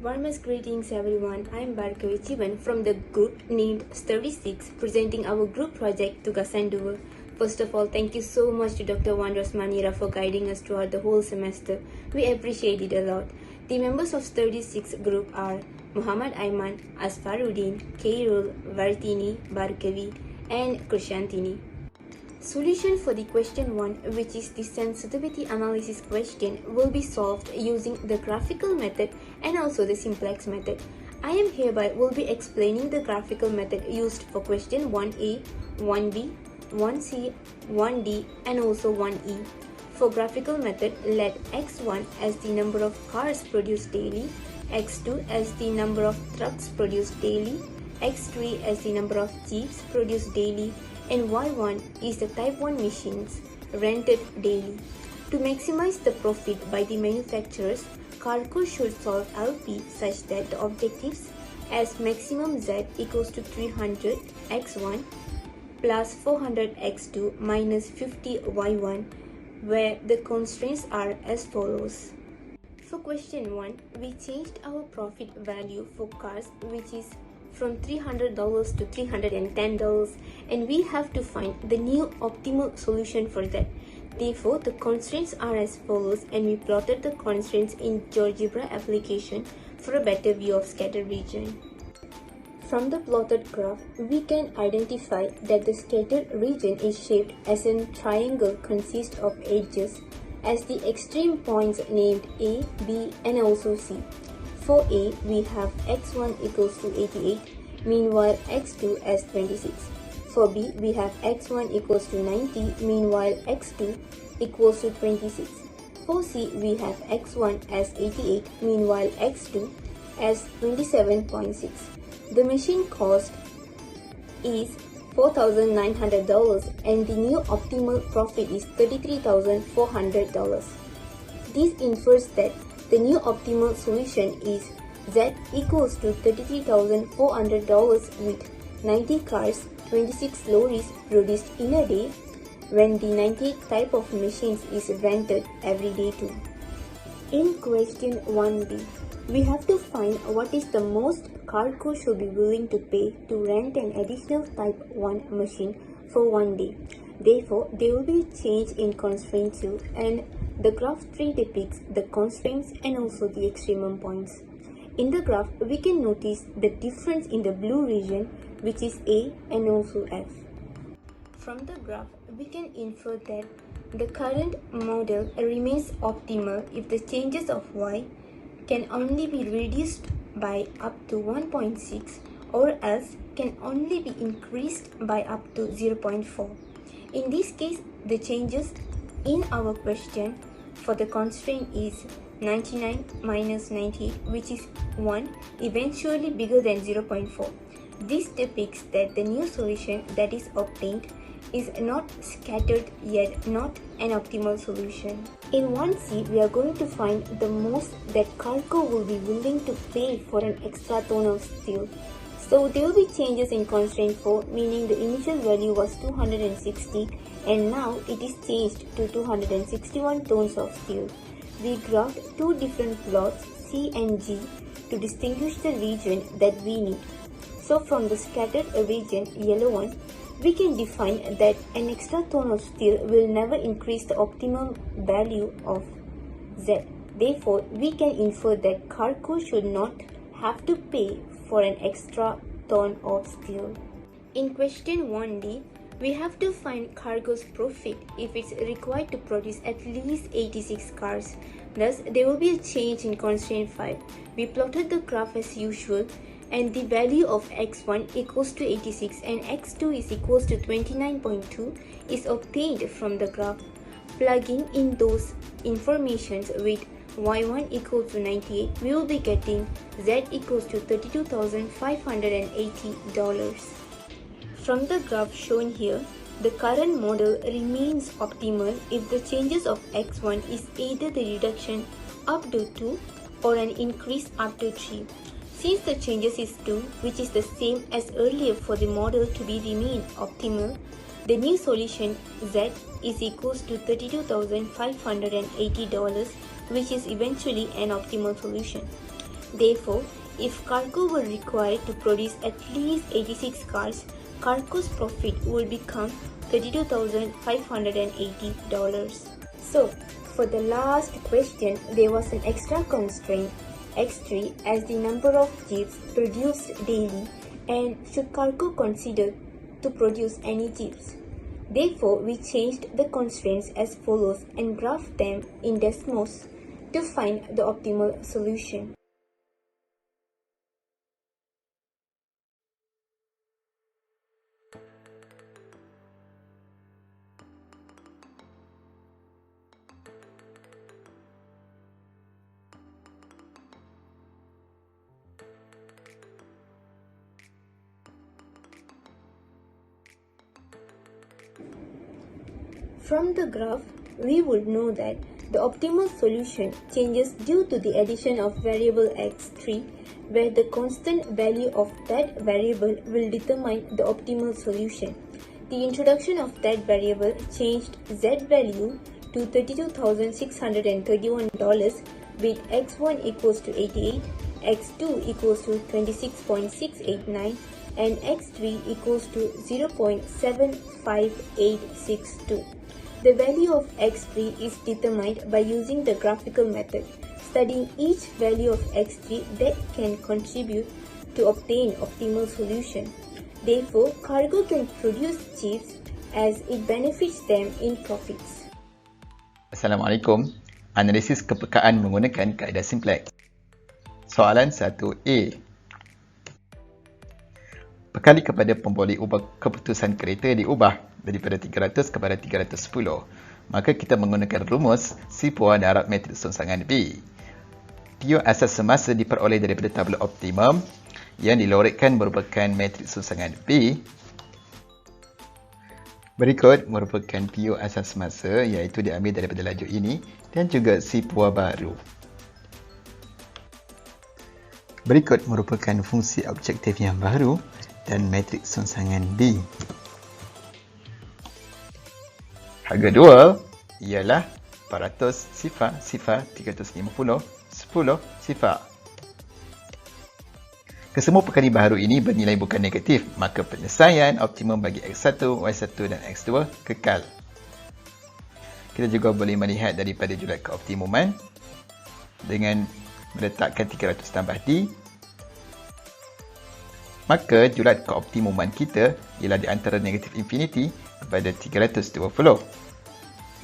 Warmest greetings everyone, I am Barkavi from the group named 36 presenting our group project Tugasan. First of all, thank you so much to Dr. Wandras Manira for guiding us throughout the whole semester. We appreciate it a lot. The members of 36 group are Muhammad Aiman, Asfaruddin, Kairul, Vartini, Barkavi and Krishantini. Solution for the question 1, which is the sensitivity analysis question, will be solved using the graphical method and also the simplex method. I am hereby will be explaining the graphical method used for question 1A, 1B, 1C, 1D and also 1E. For graphical method, let x1 as the number of cars produced daily, x2 as the number of trucks produced daily, x3 as the number of jeeps produced daily, and Y1 is the type 1 machines rented daily. To maximize the profit by the manufacturers, Carco should solve LP such that the objectives as maximum Z equals to 300 x1 plus 400 x2 minus 50 y1, where the constraints are as follows. For question 1, we changed our profit value for cars, which is from $300 to $310, and we have to find the new optimal solution for that. Therefore, the constraints are as follows, and we plotted the constraints in GeoGebra application for a better view of scattered region. From the plotted graph, we can identify that the scattered region is shaped as a triangle consists of edges as the extreme points named A, B and also C. For A, we have x1 equals to 88, meanwhile x2 as 26. For B, we have x1 equals to 90, meanwhile x2 equals to 26. For C, we have x1 as 88, meanwhile x2 as 27.6. The machine cost is $4,900 and the new optimal profit is $33,400. This infers that the new optimal solution is Z equals to $33,400 with 90 cars, 26 lorries produced in a day, when the 98 type of machines is rented every day too. In question 1B, we have to find what is the most Carco should be willing to pay to rent an additional type 1 machine for 1 day. Therefore, there will be a change in constraint 2 and the graph 3 depicts the constraints and also the extremum points. In the graph, we can notice the difference in the blue region, which is A and also F. From the graph, we can infer that the current model remains optimal if the changes of Y can only be reduced by up to 1.6 or else can only be increased by up to 0.4. In this case, the changes in our question for the constraint is 99 minus 98, which is 1, eventually bigger than 0.4. This depicts that the new solution that is obtained is not scattered yet not an optimal solution. In 1C, we are going to find the most that Carco will be willing to pay for an extra ton of steel. So there will be changes in constraint 4, meaning the initial value was 260 and now it is changed to 261 tons of steel. We graphed two different plots C and G to distinguish the region that we need. So from the scattered region, yellow one, we can define that an extra ton of steel will never increase the optimum value of Z. Therefore, we can infer that Carco should not have to pay for an extra ton of steel. In question 1D, we have to find Carco's profit if it's required to produce at least 86 cars. Thus, there will be a change in constraint 5. We plotted the graph as usual, and the value of x1 equals to 86 and x2 is equals to 29.2 is obtained from the graph. Plugging in those informations with y1 equals to 98, we will be getting z equals to $32,580. From the graph shown here, the current model remains optimal if the changes of x1 is either the reduction up to 2 or an increase up to 3. Since the changes is 2, which is the same as earlier for the model to be remain optimal, the new solution Z is equals to $32,580, which is eventually an optimal solution. Therefore, if cargo were required to produce at least 86 cars, cargo's profit would become $32,580. So, for the last question, there was an extra constraint, X3, as the number of jeeps produced daily, and should cargo consider to produce any jeeps? Therefore, we changed the constraints as follows and graphed them in Desmos to find the optimal solution. From the graph, we would know that the optimal solution changes due to the addition of variable x3, where the constant value of that variable will determine the optimal solution. The introduction of that variable changed z value to $32,631 with x1 equals to 88, x2 equals to 26.689, and x3 equals to 0.75862. The value of x3 is determined by using the graphical method, studying each value of x3 that can contribute to obtain optimal solution. Therefore, cargo can produce jeeps as it benefits them in profits. Assalamualaikum. Analisis kepekaan menggunakan kaedah simplex. Soalan 1A. Perkali kepada pemboleh ubah keputusan kereta diubah daripada 300 kepada 310. Maka kita menggunakan rumus C puan darab matriks rongsangan B. PO asas semasa diperoleh daripada tabel optimum yang dilorikkan merupakan matriks rongsangan B. Berikut merupakan PO asas semasa iaitu diambil daripada laju ini dan juga C puan baru. Berikut merupakan fungsi objektif yang baru dan matriks rongsangan B. Harga dual ialah 400 sifar 350 10 sifar. Kesemua perkara baru ini bernilai bukan negatif, maka penyelesaian optimum bagi X1, Y1 dan X2 kekal. Kita juga boleh melihat daripada julat keoptimuman dengan meletakkan 300 tambah D. Maka julat keoptimuman kita ialah di antara negatif infinity kepada 320.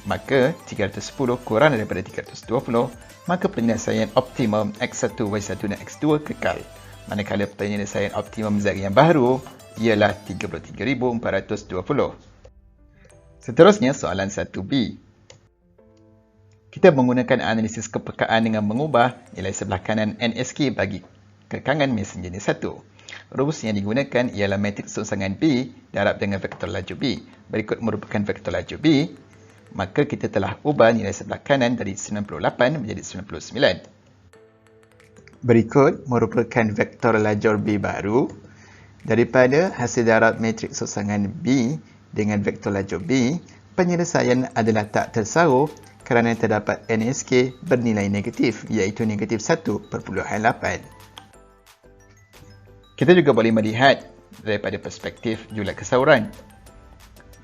Maka 310 kurang daripada 320, maka penyelesaian optimum X1, Y1 dan X2 kekal. Manakala penyelesaian optimum Z yang baru ialah 33,420. Seterusnya soalan 1B. Kita menggunakan analisis kepekaan dengan mengubah nilai sebelah kanan NSK bagi kekangan mesin jenis 1. Rumus yang digunakan ialah matriks rongsangan B darab dengan vektor laju B. Berikut merupakan vektor laju B. Maka kita telah ubah nilai sebelah kanan dari 98 menjadi 99. Berikut merupakan vektor lajur B baru. Daripada hasil darab matriks rongsangan B dengan vektor lajur B, penyelesaian adalah tak tersaur kerana terdapat NSK bernilai negatif iaitu negatif 1.8. Kita juga boleh melihat daripada perspektif julat kesauran.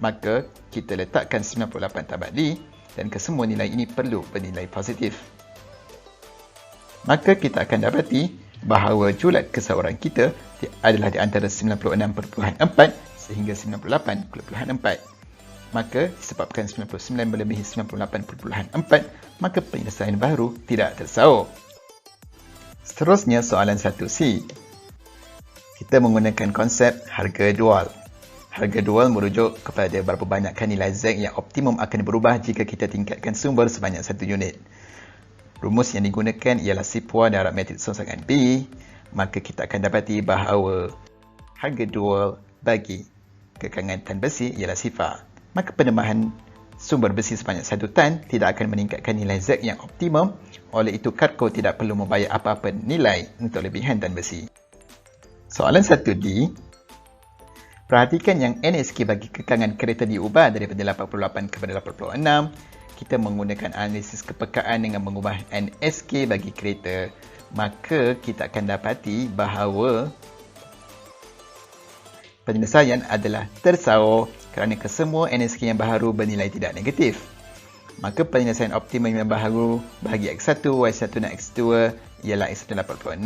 Maka kita letakkan 98 tambah D dan kesemua nilai ini perlu bernilai positif. Maka kita akan dapati bahawa julat kesauran kita adalah di antara 96.4 sehingga 98.4. Maka disebabkan 99 melebihi 98.4, maka penyelesaian baru tidak tersaur. Seterusnya soalan 1C. Kita menggunakan konsep harga dual. Harga dual merujuk kepada berapa banyakkan nilai Z yang optimum akan berubah jika kita tingkatkan sumber sebanyak 1 unit. Rumus yang digunakan ialah C puan darab matriks rongsangan B. Maka kita akan dapati bahawa harga dual bagi kekangan tan besi ialah sifar. Maka penambahan sumber besi sebanyak 1 tan tidak akan meningkatkan nilai Z yang optimum. Oleh itu, Cargo tidak perlu membayar apa-apa nilai untuk lebihan tan besi. Soalan 1D. Perhatikan yang NSK bagi kekangan kereta diubah daripada 88 kepada 86. Kita menggunakan analisis kepekaan dengan mengubah NSK bagi kereta maka kita akan dapati bahawa penyelesaian adalah tersaur kerana kesemua NSK yang baharu bernilai tidak negatif. Maka penyelesaian optimum yang baharu bagi X1, Y1 dan X2 ialah X1 86,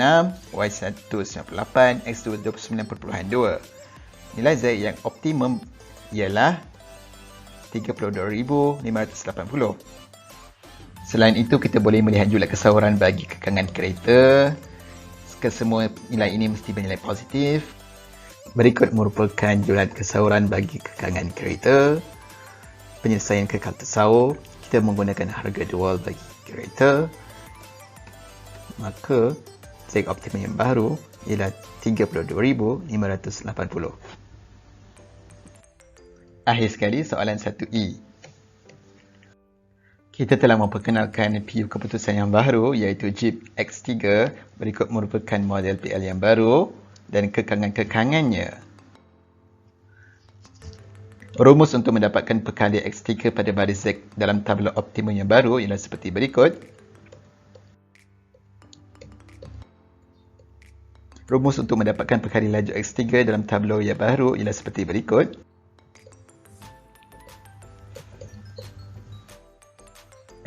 Y1 98, X2 29.2. Nilai Z yang optimum ialah 32,580. Selain itu, kita boleh melihat jumlah kesauran bagi kekangan kereta. Kesemua nilai ini mesti bernilai positif. Berikut merupakan jumlah kesauran bagi kekangan kereta. Penyelesaian kekal tersaur, kita menggunakan harga dual bagi kereta. Maka Z optimum yang baru ialah 32,580. Akhir sekali, soalan 1E. Kita telah memperkenalkan PU keputusan yang baru iaitu Jeep X3 berikut merupakan model PL yang baru dan kekangan-kekangannya. Rumus untuk mendapatkan pekalia X3 pada baris Z dalam tabel optimum yang baru ialah seperti berikut. Rumus untuk mendapatkan pekalia laju X3 dalam tabel yang baru ialah seperti berikut.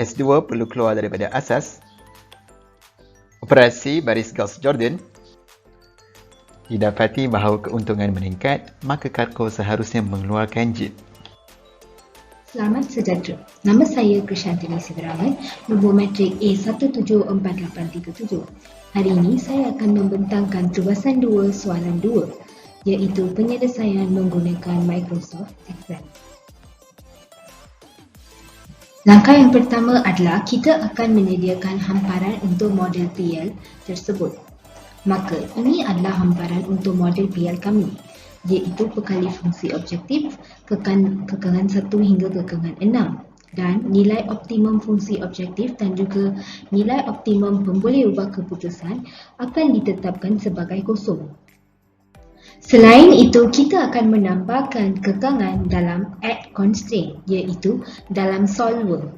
S2 perlu keluar daripada asas. Operasi baris Gauss-Jordan. Didapati bahawa keuntungan meningkat, maka Carco seharusnya mengeluarkan Jeep. Selamat sejahtera. Nama saya Krishantini Sivarangan, nombor matrik A174837. Hari ini saya akan membentangkan tugasan 2 soalan 2, iaitu penyelesaian menggunakan Microsoft Excel. Langkah yang pertama adalah kita akan menyediakan hamparan untuk model PL tersebut. Maka ini adalah hamparan untuk model PL kami, iaitu pekali fungsi objektif, kekangan 1 hingga kekangan 6 dan nilai optimum fungsi objektif dan juga nilai optimum pemboleh ubah keputusan akan ditetapkan sebagai kosong. Selain itu, kita akan menambahkan kekangan dalam add constraint, iaitu dalam solver.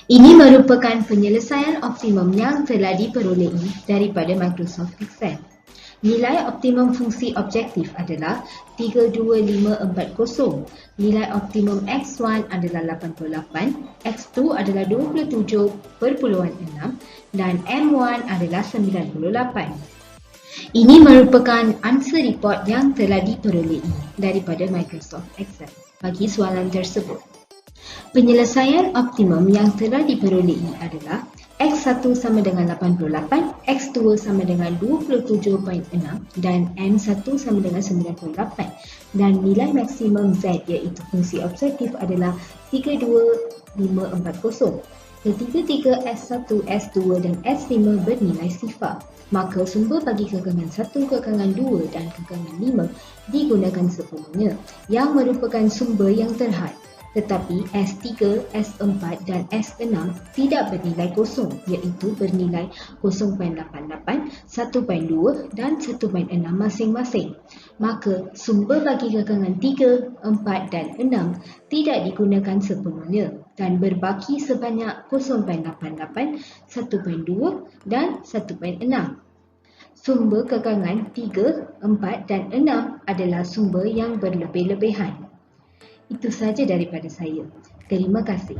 Ini merupakan penyelesaian optimum yang telah diperolehi daripada Microsoft Excel. Nilai optimum fungsi objektif adalah 32540, nilai optimum X1 adalah 88, X2 adalah 27.6 dan M1 adalah 98. Ini merupakan answer report yang telah diperolehi daripada Microsoft Excel bagi soalan tersebut. Penyelesaian optimum yang telah diperolehi adalah X1 sama dengan 88, X2 sama dengan 27.6 dan M1 sama dengan 98 dan nilai maksimum Z iaitu fungsi objektif adalah 32540. Ketiga-tiga S1, S2 dan S5 bernilai sifar. Maka sumber bagi kekangan 1, kekangan 2 dan kekangan 5 digunakan sepenuhnya yang merupakan sumber yang terhad. Tetapi S3, S4 dan S6 tidak bernilai kosong iaitu bernilai 0.88, 1.2 dan 1.6 masing-masing. Maka sumber bagi kekangan 3, 4 dan 6 tidak digunakan sepenuhnya dan berbaki sebanyak 0.88, 1.2 dan 1.6. Sumber kekangan 3, 4 dan 6 adalah sumber yang berlebih-lebihan. Itu sahaja daripada saya. Terima kasih.